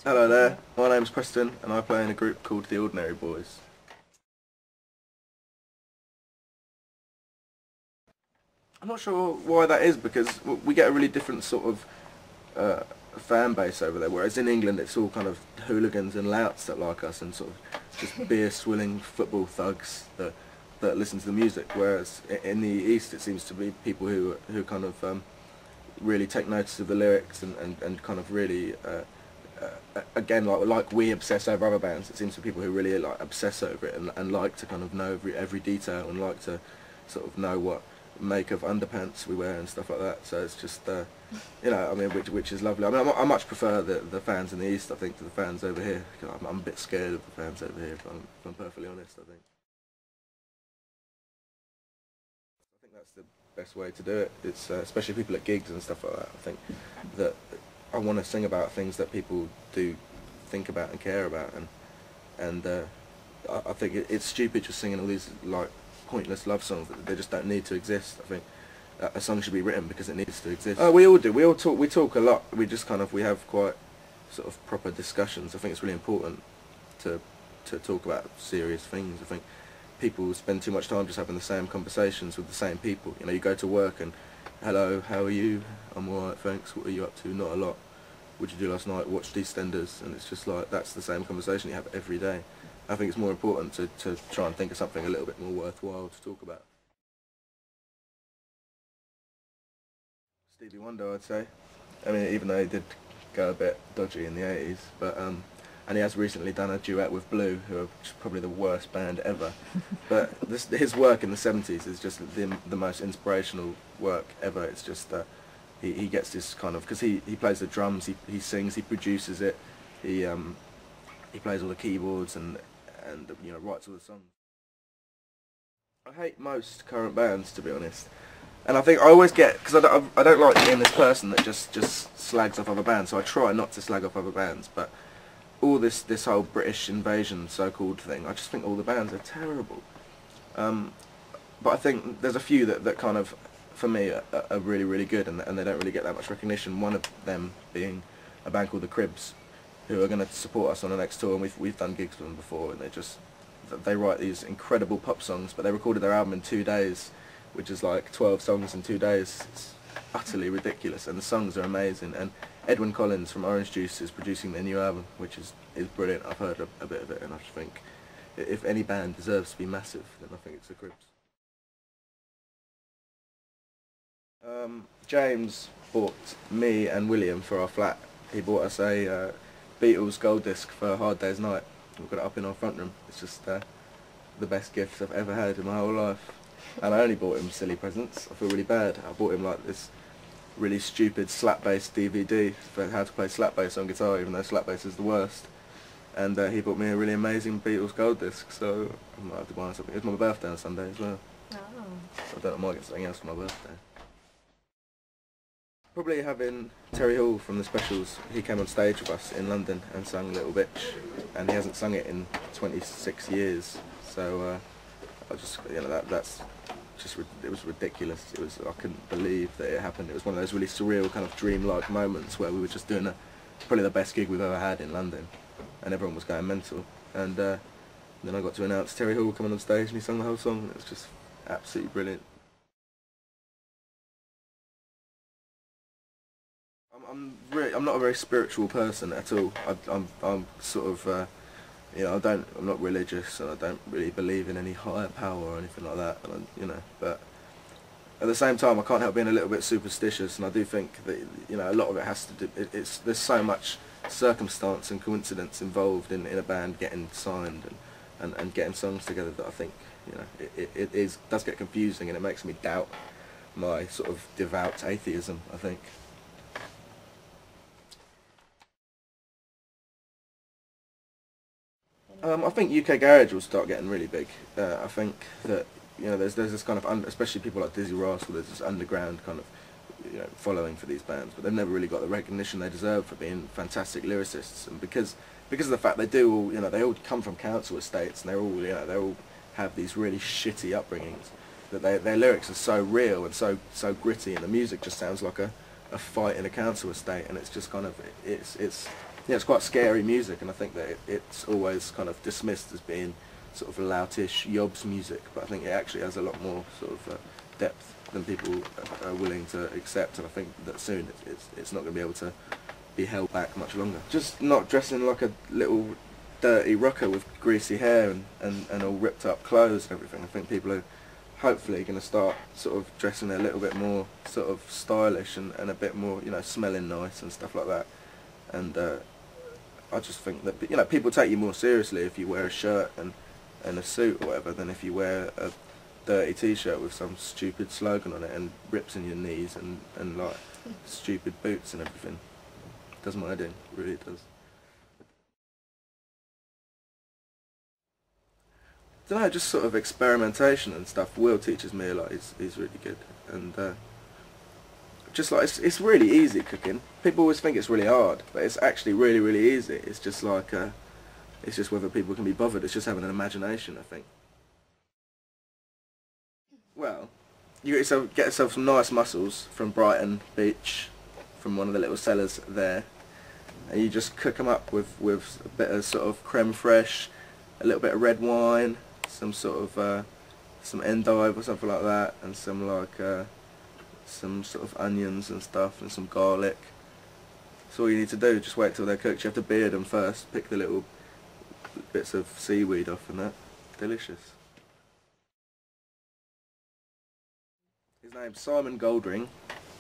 Hello there, my name's Preston and I play in a group called The Ordinary Boys. I'm not sure why that is, because we get a really different sort of fan base over there, whereas in England it's all kind of hooligans and louts that like us, and sort of just beer swilling football thugs that listen to the music, whereas in the East it seems to be people who kind of really take notice of the lyrics and kind of really again, like we obsess over other bands, it seems to be people who really like obsess over it and like to kind of know every detail and like to sort of know what make of underpants we wear and stuff like that. So it's just you know, I mean, which is lovely. I mean, I much prefer the fans in the East, I think, to the fans over here. I'm a bit scared of the fans over here, if I'm perfectly honest. I think that's the best way to do it. It's especially people at gigs and stuff like that. I think that I want to sing about things that people do think about and care about, and I think it's stupid just singing all these like pointless love songs that they just don't need to exist. I think a song should be written because it needs to exist. We all do. We talk a lot. We just kind of we have quite sort of proper discussions. I think it's really important to talk about serious things. I think people spend too much time just having the same conversations with the same people. You know, you go to work and, hello, how are you? I'm alright, thanks. What are you up to? Not a lot. What did you do last night? Watched EastEnders. And it's just like, that's the same conversation you have every day. I think it's more important to try and think of something a little bit more worthwhile to talk about. Stevie Wonder, I'd say. I mean, even though he did go a bit dodgy in the 80s, but and he has recently done a duet with Blue, who are probably the worst band ever. But his work in the 70s is just the most inspirational work ever. It's just he gets this kind of, because he plays the drums, he sings, he produces it, he plays all the keyboards and you know, writes all the songs. I hate most current bands, to be honest. And I think I always get, because I don't like being this person that just slags off other bands, so I try not to slag off other bands, but all this whole British invasion so-called thing, I just think all the bands are terrible. But I think there's a few that kind of, for me, are really, really good, and they don't really get that much recognition. One of them being a band called The Cribs, who are going to support us on the next tour, and we've done gigs with them before, and they write these incredible pop songs, but they recorded their album in 2 days, which is like 12 songs in 2 days. It's utterly ridiculous, and the songs are amazing. And Edwyn Collins from Orange Juice is producing their new album, which is brilliant. I've heard a bit of it, and I just think if any band deserves to be massive, then I think it's The Cribs. James bought me and William for our flat. He bought us a Beatles gold disc for a Hard Day's Night. We've got it up in our front room. It's just the best gift I've ever had in my whole life. And I only bought him silly presents. I feel really bad. I bought him like this really stupid slap bass DVD for how to play slap bass on guitar, even though slap bass is the worst. And he bought me a really amazing Beatles gold disc, so I might have to buy something. It's my birthday on Sunday as well. Oh. So I don't know, I might get something else for my birthday. Probably having Terry Hall from The Specials. He came on stage with us in London and sung Little Bitch, and he hasn't sung it in 26 years. So I just, you know, that's just, it was ridiculous. I couldn't believe that it happened. It was one of those really surreal kind of dreamlike moments where we were just doing probably the best gig we've ever had in London, and everyone was going mental. And then I got to announce Terry Hall coming on stage, and he sung the whole song. And it was just absolutely brilliant. I'm not a very spiritual person at all. I'm sort of you know, I'm not religious, and I don't really believe in any higher power or anything like that. And you know, but at the same time, I can't help being a little bit superstitious, and I do think that, you know, a lot of it has to do. There's so much circumstance and coincidence involved in a band getting signed and getting songs together, that I think, you know, it does get confusing, and it makes me doubt my sort of devout atheism, I think. I think UK garage will start getting really big. I think that, you know, there's this kind of especially people like Dizzy Rascal, there's this underground kind of, you know, following for these bands, but they've never really got the recognition they deserve for being fantastic lyricists, and because of the fact they do all, you know, they all come from council estates, and they're all, you know, they all have these really shitty upbringings, that their lyrics are so real and so gritty, and the music just sounds like a fight in a council estate, and it's just kind of, it's yeah, it's quite scary music, and I think that it's always kind of dismissed as being sort of loutish yobs music, but I think it actually has a lot more sort of depth than people are willing to accept, and I think that soon it's not going to be able to be held back much longer. Just not dressing like a little dirty rocker with greasy hair and all ripped up clothes and everything. I think people are hopefully going to start sort of dressing a little bit more sort of stylish and a bit more, you know, smelling nice and stuff like that. And I just think that, you know, people take you more seriously if you wear a shirt and a suit or whatever than if you wear a dirty t-shirt with some stupid slogan on it and rips in your knees and like stupid boots and everything. It does my head in, really it does. I don't know, just sort of experimentation and stuff. Will teaches me a lot. He's really good, and just like it's really easy cooking. People always think it's really hard, but it's actually really easy. It's just like it's just whether people can be bothered. It's just having an imagination, I think. Well, you get yourself some nice mussels from Brighton Beach, from one of the little sellers there, and you just cook them up with a bit of sort of creme fraiche, a little bit of red wine, some sort of some endive or something like that, and some like some sort of onions and stuff, and some garlic. That's all you need to do. Just wait till they're cooked. You have to beard them first. Pick the little bits of seaweed off and that. Delicious. His name's Simon Goldring,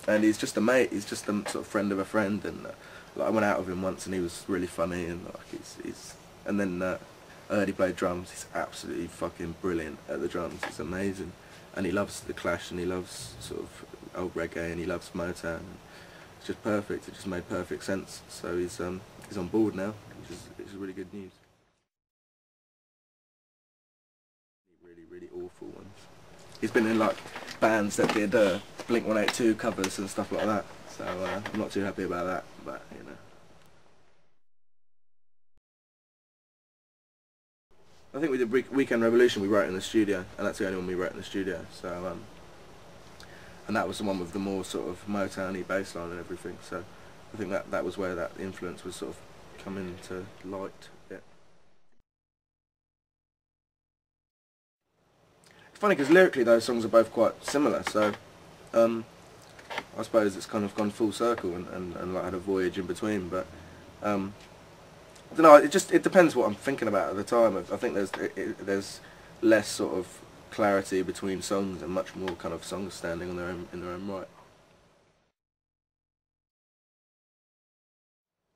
and he's just a mate. He's just a sort of friend of a friend, and like I went out with him once, and he was really funny, and like he's and then I heard he played drums. He's absolutely fucking brilliant at the drums. It's amazing, and he loves the Clash, and he loves sort of old reggae, and he loves Motown. It's just perfect. It just made perfect sense. So he's on board now, which is really good news. Really awful ones. He's been in like bands that did Blink-182 covers and stuff like that. So I'm not too happy about that, but you know. I think we did Weekend Revolution. We wrote in the studio, and that's the only one we wrote in the studio. So and that was the one with the more sort of Motown-y bass line and everything. So I think that was where that influence was sort of coming to light a bit. It's funny because lyrically those songs are both quite similar. So I suppose it's kind of gone full circle and like had a voyage in between. But I don't know. It depends what I'm thinking about at the time. I think there's less sort of clarity between songs and much more kind of songs standing on their own in their own right.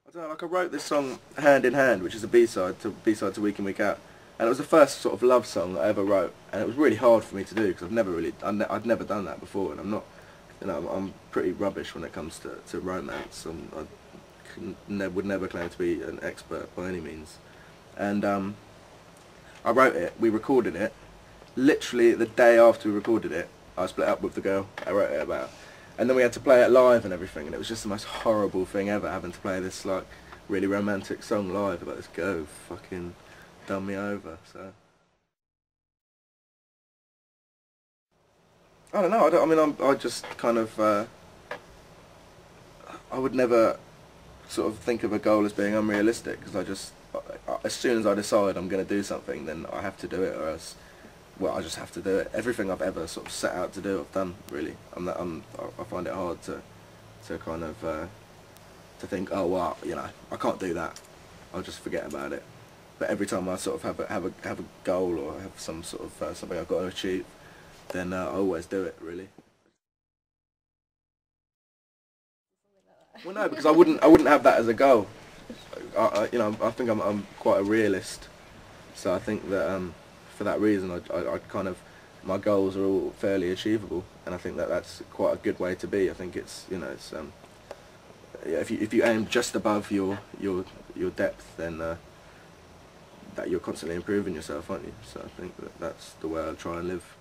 I don't know. Like I wrote this song Hand in Hand, which is a B-side to Week In Week Out, and it was the first sort of love song I ever wrote, and it was really hard for me to do because I'd never done that before, and I'm not, you know, I'm pretty rubbish when it comes to romance. Would never claim to be an expert by any means, and I wrote it, we recorded it, literally the day after we recorded it I split up with the girl I wrote it about, and then we had to play it live and everything, and it was just the most horrible thing ever, having to play this like really romantic song live about this girl who fucking done me over. So I don't know, I just kind of I would never sort of think of a goal as being unrealistic, because as soon as I decide I'm going to do something, then I have to do it, or else, well, I just have to do it. Everything I've ever sort of set out to do, I've done, really. I find it hard to kind of to think, oh well, you know, I can't do that. I'll just forget about it. But every time I sort of have a goal, or have some sort of something I've got to achieve, then I always do it, really. Well, no, because I wouldn't have that as a goal. You know, I think I'm quite a realist, so I think that for that reason, I kind of, my goals are all fairly achievable, and I think that that's quite a good way to be. I think it's, you know, it's yeah, if you aim just above your depth, then that you're constantly improving yourself, aren't you? So I think that's the way I try and live.